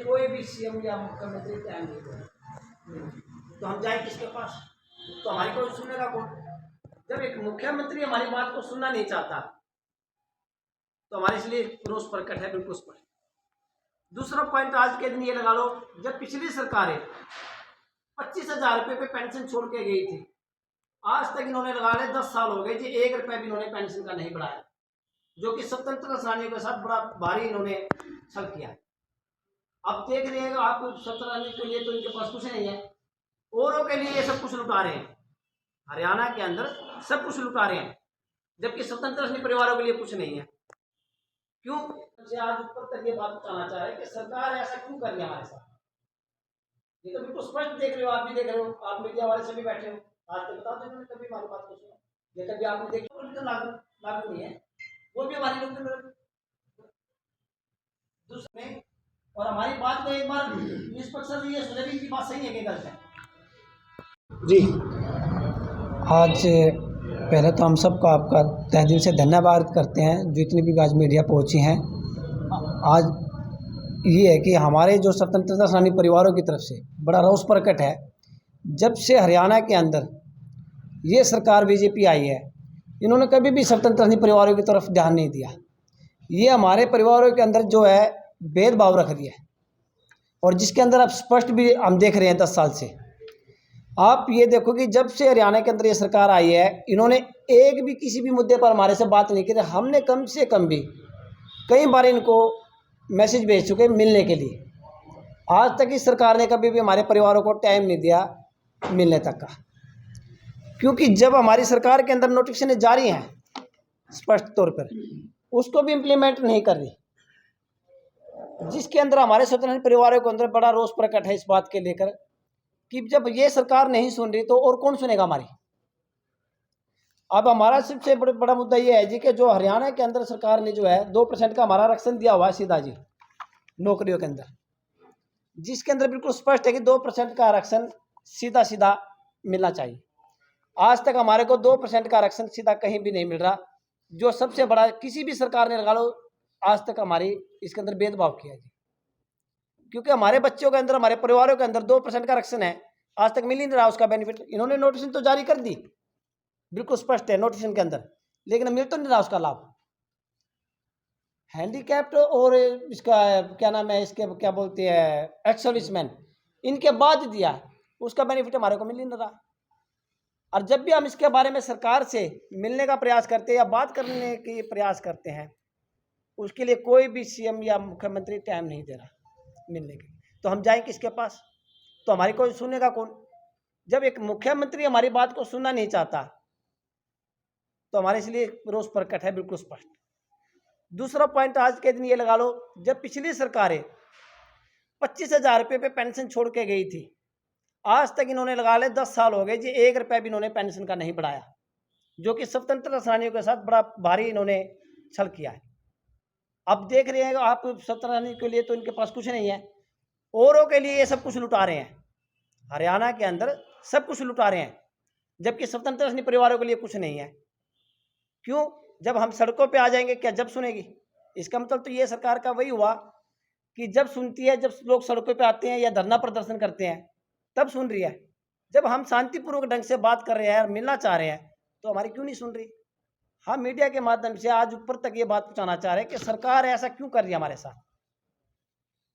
कोई भी सीएम या मुख्यमंत्री टाइम नहीं दे रहा। तो हम जाए किसके पास? तो हमारी कोई सुनेगा कौन? जब एक मुख्यमंत्री हमारी बात को सुनना नहीं चाहता तो हमारे इसलिए रोष प्रकट है, बिल्कुल स्पष्ट। दूसरा पॉइंट आज के दिन ये लगा लो, जब पिछली सरकारें 25,000 रुपये पे पेंशन छोड़ के गई थी, आज तक इन्होंने लगा ले 10 साल हो गए जी, 1 रुपया भी इन्होंने पेंशन का नहीं बढ़ाया, जो कि स्वतंत्रता सेनानियों के साथ बड़ा भारी इन्होंने छल किया। अब देख रहे हैं आप स्वतंत्रता के लिए तो इनके पास कुछ नहीं है, औरों के लिए ये सब कुछ लुटा रहे हैं। हरियाणा के अंदर सब कुछ लुटा रहे हैं, जबकि स्वतंत्र परिवारों के लिए कुछ नहीं है। क्यों? आज ऊपर तक ये बात बताना चाह रहे हैं कि सरकार ऐसा क्यों कर रही है हमारे साथ। ये तो बिल्कुल स्पष्ट देख रहे हो, आप भी देख रहे हो, आप मीडिया वाले सभी बैठे हो। आज तक बता दो कभी हमारी बात को सुना, ये कभी आपने देखी? तो लागू नहीं है, वो भी हमारी लोग दूसरे। और हमारी बात को एक बार निष्पक्ष ये सुने भी की बात सही है कि गलत है जी। आज पहले तो हम सबको आपका तहे दिल से धन्यवाद करते हैं, जितनी भी आज मीडिया पहुंची हैं। आज ये है कि हमारे जो स्वतंत्रता सेनानी परिवारों की तरफ से बड़ा रोष प्रकट है। जब से हरियाणा के अंदर ये सरकार बीजेपी आई है, इन्होंने कभी भी स्वतंत्रता सेनानी परिवारों की तरफ ध्यान नहीं दिया। ये हमारे परिवारों के अंदर जो है भेदभाव रख दिया है, और जिसके अंदर अब स्पष्ट भी हम देख रहे हैं 10 साल से। आप ये देखो कि जब से हरियाणा के अंदर ये सरकार आई है, इन्होंने एक भी किसी भी मुद्दे पर हमारे से बात नहीं की। हमने कम से कम भी कई बार इनको मैसेज भेज चुके मिलने के लिए, आज तक इस सरकार ने कभी भी हमारे परिवारों को टाइम नहीं दिया मिलने तक का। क्योंकि जब हमारी सरकार के अंदर नोटिफिकेशन जारी हैं स्पष्ट तौर पर, उसको भी इम्प्लीमेंट नहीं कर रही, जिसके अंदर हमारे स्वतंत्र परिवारों के अंदर बड़ा रोष प्रकट है इस बात के लेकर कि जब ये सरकार नहीं सुन रही तो और कौन सुनेगा हमारी। अब हमारा सबसे बड़ा मुद्दा ये है जी कि जो हरियाणा के अंदर सरकार ने जो है 2% का हमारा आरक्षण दिया हुआ है सीधा जी नौकरियों के अंदर, जिसके अंदर बिल्कुल स्पष्ट है कि 2% का आरक्षण सीधा सीधा मिलना चाहिए। आज तक हमारे को 2% का आरक्षण सीधा कहीं भी नहीं मिल रहा, जो सबसे बड़ा किसी भी सरकार ने लगा लो आज तक हमारी इसके अंदर भेदभाव किया जी। क्योंकि हमारे बच्चों के अंदर, हमारे परिवारों के अंदर 2% का आरक्षण है, आज तक मिल ही नहीं रहा उसका बेनिफिट। इन्होंने नोटिफिकेशन तो जारी कर दी, बिल्कुल स्पष्ट है नोटिफिकेशन के अंदर, लेकिन मिल तो नहीं रहा उसका लाभ। हैंडीकैप्ड और इसका क्या नाम है, इसके क्या बोलते हैं, एक्स सर्विसमैन, इनके बाद दिया उसका बेनिफिट हमारे को मिल ही नहीं रहा। और जब भी हम इसके बारे में सरकार से मिलने का प्रयास करते हैं या बात करने के प्रयास करते हैं, उसके लिए कोई भी सीएम या मुख्यमंत्री टाइम नहीं दे रहा मिलने के। तो हम जाएं किसके पास? तो हमारी कोई सुनेगा कौन? जब एक मुख्यमंत्री हमारी बात को सुनना नहीं चाहता तो हमारे इसलिए रोष प्रकट है, बिल्कुल स्पष्ट। दूसरा पॉइंट आज के दिन ये लगा लो, जब पिछली सरकारें 25,000 रुपये पे पेंशन छोड़ के गई थी, आज तक इन्होंने लगा ले 10 साल हो गए जी, 1 रुपया भी इन्होंने पेंशन का नहीं बढ़ाया, जो कि स्वतंत्रता सेनानियों के साथ बड़ा भारी इन्होंने छल किया है। अब देख रहे हैं आप स्वतंत्रता के लिए तो इनके पास कुछ नहीं है, औरों के लिए ये सब कुछ लुटा रहे हैं। हरियाणा के अंदर सब कुछ लुटा रहे हैं, जबकि स्वतंत्रता परिवारों के लिए कुछ नहीं है। क्यों? जब हम सड़कों पे आ जाएंगे क्या जब सुनेगी? इसका मतलब तो ये सरकार का वही हुआ कि जब सुनती है, जब लोग सड़कों पे आते हैं या धरना प्रदर्शन करते हैं तब सुन रही है। जब हम शांतिपूर्वक ढंग से बात कर रहे हैं और मिलना चाह रहे हैं तो हमारी क्यों नहीं सुन रही? हम मीडिया के माध्यम से आज ऊपर तक ये बात पहुंचाना चाह रहे हैं कि सरकार ऐसा क्यों कर रही है हमारे साथ।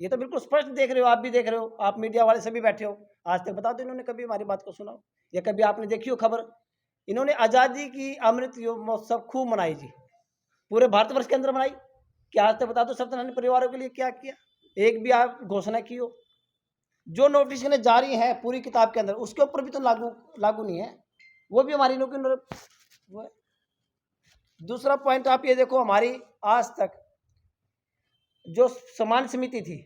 ये तो बिल्कुल स्पष्ट देख रहे हो, आप भी देख रहे हो, आप मीडिया वाले सभी बैठे हो। आज तक बता दो इन्होंने कभी हमारी बात को सुना हो या कभी आपने देखी हो खबर? इन्होंने आज़ादी की अमृत महोत्सव खूब मनाई जी, पूरे भारतवर्ष के अंदर मनाई। क्या आज तक बता दो स्वतंत्र परिवारों के लिए क्या किया? एक भी आप घोषणा की हो? जो नोटिफिकेशन जारी है पूरी किताब के अंदर, उसके ऊपर भी तो लागू नहीं है, वो भी हमारी नौकरी वो है। दूसरा पॉइंट आप ये देखो, हमारी आज तक जो सम्मान समिति थी,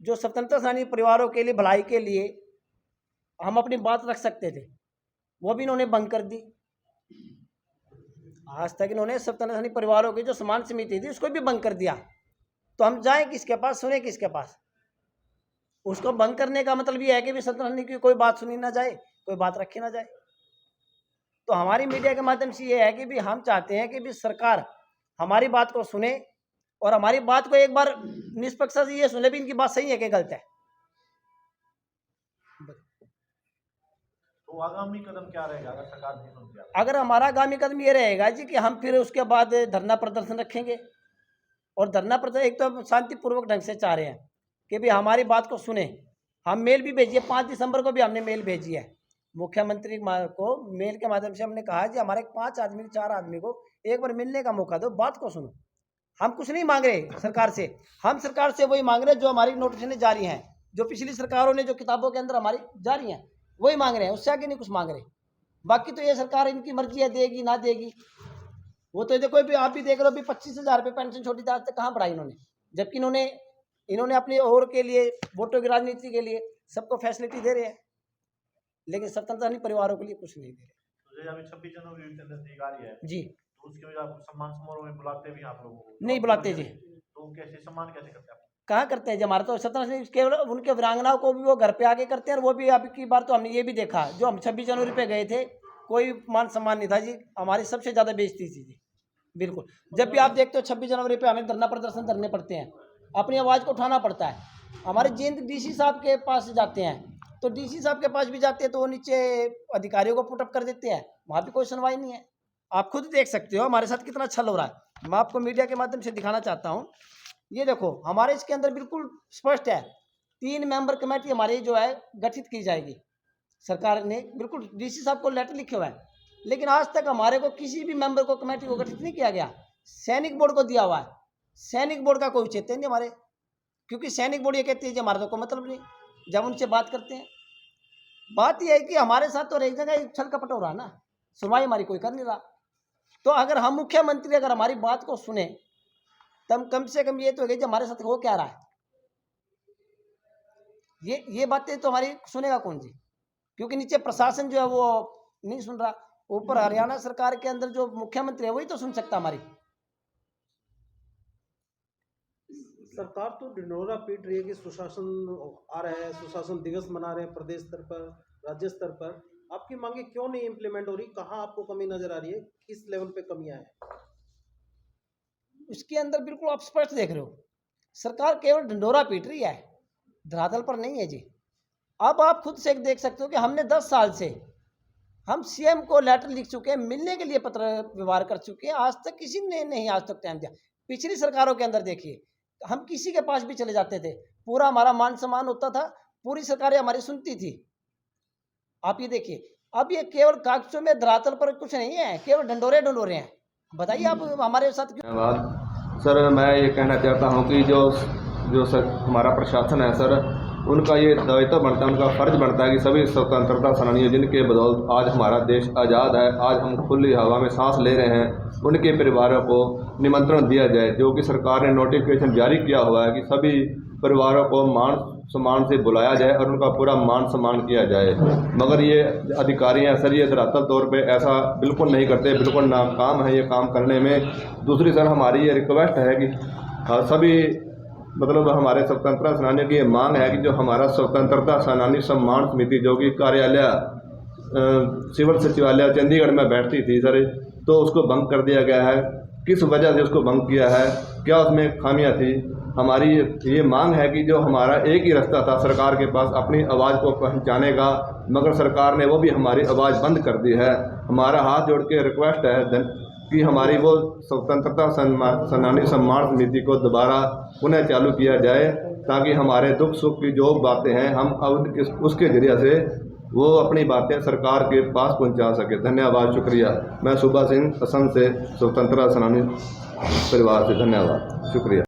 जो स्वतंत्रता सेनानी परिवारों के लिए भलाई के लिए हम अपनी बात रख सकते थे, वो भी इन्होंने बंद कर दी। आज तक इन्होंने स्वतंत्रता सेनानी परिवारों की जो सम्मान समिति थी उसको भी बंद कर दिया। तो हम जाएं किसके पास, सुने किसके पास? उसको बंद करने का मतलब ये है कि भी स्वतंत्रता की कोई बात सुनी ना जाए, कोई बात रखी ना जाए। तो हमारी मीडिया के माध्यम से ये है कि भी हम चाहते हैं कि भी सरकार हमारी बात को सुने और हमारी बात को एक बार निष्पक्षता से ये सुने भी इनकी बात सही है कि गलत है। तो आगामी कदम क्या रहेगा अगर सरकार नहीं सुनती है? अगर हमारा आगामी कदम ये रहेगा जी कि हम फिर उसके बाद धरना प्रदर्शन रखेंगे। और धरना प्रदर्शन एक तो शांतिपूर्वक ढंग से चाह रहे हैं कि भी हमारी बात को सुने। हम मेल भी भेजिए, 5 दिसंबर को भी हमने मेल भेजी है मुख्यमंत्री को। मेल के माध्यम से हमने कहा जी हमारे 5 आदमी 4 आदमी को एक बार मिलने का मौका दो, बात को सुनो। हम कुछ नहीं मांग रहे सरकार से, हम सरकार से वही मांग रहे जो हमारी नोटिफिकेशन जारी हैं, जो पिछली सरकारों ने जो किताबों के अंदर हमारी जारी हैं वही मांग रहे हैं, उससे आगे नहीं कुछ मांग रहे। बाकी तो ये सरकार इनकी मर्जी है, देगी ना देगी वो तो देखो। भी आप भी देख रहे हो, भी 25,000 रुपये पेंशन छोटी जात तक कहाँ बढ़ाई इन्होंने, जबकि इन्होंने अपने और के लिए वोटों की राजनीति के लिए सबको फैसिलिटी दे रहे हैं, लेकिन स्वतंत्रता परिवारों के लिए कुछ नहीं दे रहे। तो अभी 26 जनवरी नजदीक आ रही है जी, तो उसके वजह आप सम्मान समारोह में बुलाते भी हैं आप लोगों को? नहीं बुलाते जी। तो कैसे सम्मान कैसे करते हैं आप? कहाँ करते हैं जी, हमारा तो स्वतंत्रता केवल उनके वीरांगनाओं को भी वो घर पे आके करते हैं। और वो भी अब की बार तो हमने ये भी देखा, जो हम 26 जनवरी पे गए थे कोई मान सम्मान नहीं था जी, हमारी सबसे ज़्यादा बेइज्जती थी जी। बिल्कुल, जब भी आप देखते हो 26 जनवरी पे हमें धरना प्रदर्शन करने पड़ते हैं, अपनी आवाज़ को उठाना पड़ता है। हमारे जींद डीसी साहब के पास जाते हैं, तो डीसी साहब के पास भी जाते हैं तो वो नीचे अधिकारियों को पुटअप कर देते हैं, वहाँ भी कोई सुनवाई नहीं है। आप खुद देख सकते हो हमारे साथ कितना छल हो रहा है। मैं आपको मीडिया के माध्यम से दिखाना चाहता हूँ, ये देखो हमारे इसके अंदर बिल्कुल स्पष्ट है, 3 मेंबर कमेटी हमारी जो है गठित की जाएगी। सरकार ने बिल्कुल डीसी साहब को लेटर लिखे हुआ है, लेकिन आज तक हमारे को किसी भी मेंबर को कमेटी को गठित नहीं किया गया। सैनिक बोर्ड को दिया हुआ है, सैनिक बोर्ड का कोई चेतन नहीं हमारे, क्योंकि सैनिक बोर्ड ये कहती है कि हमारा तो कोई मतलब नहीं। जब उनसे बात करते हैं, बात यह है कि हमारे साथ तो एक जगह छल कपट हो रहा ना, सुनवाई हमारी कोई कर नहीं रहा। तो अगर हम मुख्यमंत्री अगर हमारी बात को सुने तब कम से कम ये तो है कि हमारे साथ हो क्या रहा है, ये बातें तो हमारी सुनेगा कौन जी, क्योंकि नीचे प्रशासन जो है वो नहीं सुन रहा। ऊपर हरियाणा सरकार के अंदर जो मुख्यमंत्री है वही तो सुन सकता हमारी। सरकार तो ढिंढोरा पीट रही है कि सुशासन आ रहा है, सुशासन दिवस मना रहे हैं प्रदेश स्तर पर, राज्य स्तर पर। आपकी मांगे क्यों नहीं इम्प्लीमेंट हो रही? कहाँ आपको कमी नजर आ रही है? किस लेवल पे कमियां हैं? उसके अंदर बिल्कुल आप स्पष्ट देख रहे हो, सरकार केवल ढिंढोरा पीट रही है, धरातल पर नहीं है जी। अब आप खुद से देख सकते हो कि हमने 10 साल से हम सीएम को लेटर लिख चुके हैं, मिलने के लिए पत्र व्यवहार कर चुके हैं, आज तक किसी ने नहीं आज तक टाइम दिया। पिछली सरकारों के अंदर देखिए, हम किसी के पास भी चले जाते थे, पूरा हमारा मान सम्मान होता था, पूरी सरकारें हमारी सुनती थी। आप ये देखिए, अब ये केवल कागजों में धरातल पर कुछ नहीं है, केवल ढंडोरे हैं। बताइए आप हमारे साथ क्यों? धन्यवाद सर। मैं ये कहना चाहता हूँ कि जो सर हमारा प्रशासन है सर, उनका ये दायित्व बनता है, उनका फ़र्ज बनता है कि सभी स्वतंत्रता सेनानियों जिनके बदौलत आज हमारा देश आज़ाद है, आज हम खुली हवा में सांस ले रहे हैं, उनके परिवारों को निमंत्रण दिया जाए। जो कि सरकार ने नोटिफिकेशन जारी किया हुआ है कि सभी परिवारों को मान सम्मान से बुलाया जाए और उनका पूरा मान सम्मान किया जाए। मगर ये अधिकारी हैं सर, ये धरातल तौर पे ऐसा बिल्कुल नहीं करते, बिल्कुल नाकाम है ये काम करने में। दूसरी सर हमारी ये रिक्वेस्ट है कि सभी मतलब हमारे स्वतंत्रता सेनानियों की ये मांग है कि जो हमारा स्वतंत्रता सेनानी सम्मान समिति जो कि कार्यालय सिविल सचिवालय चंडीगढ़ में बैठती थी सर, तो उसको भंग कर दिया गया है। किस वजह से उसको भंग किया है, क्या उसमें खामियां थी? हमारी ये मांग है कि जो हमारा एक ही रास्ता था सरकार के पास अपनी आवाज़ को पहुंचाने का, मगर सरकार ने वो भी हमारी आवाज़ बंद कर दी है। हमारा हाथ जोड़ के रिक्वेस्ट है कि हमारी वो स्वतंत्रता सेनानी सम्मान समिति को दोबारा पुनः चालू किया जाए, ताकि हमारे दुख सुख की जो बातें हैं हम अब उसके जरिए से वो अपनी बातें सरकार के पास पहुंचा सके। धन्यवाद, शुक्रिया। मैं सुबह सिंह असम से स्वतंत्रता सेनानी परिवार से, धन्यवाद, शुक्रिया।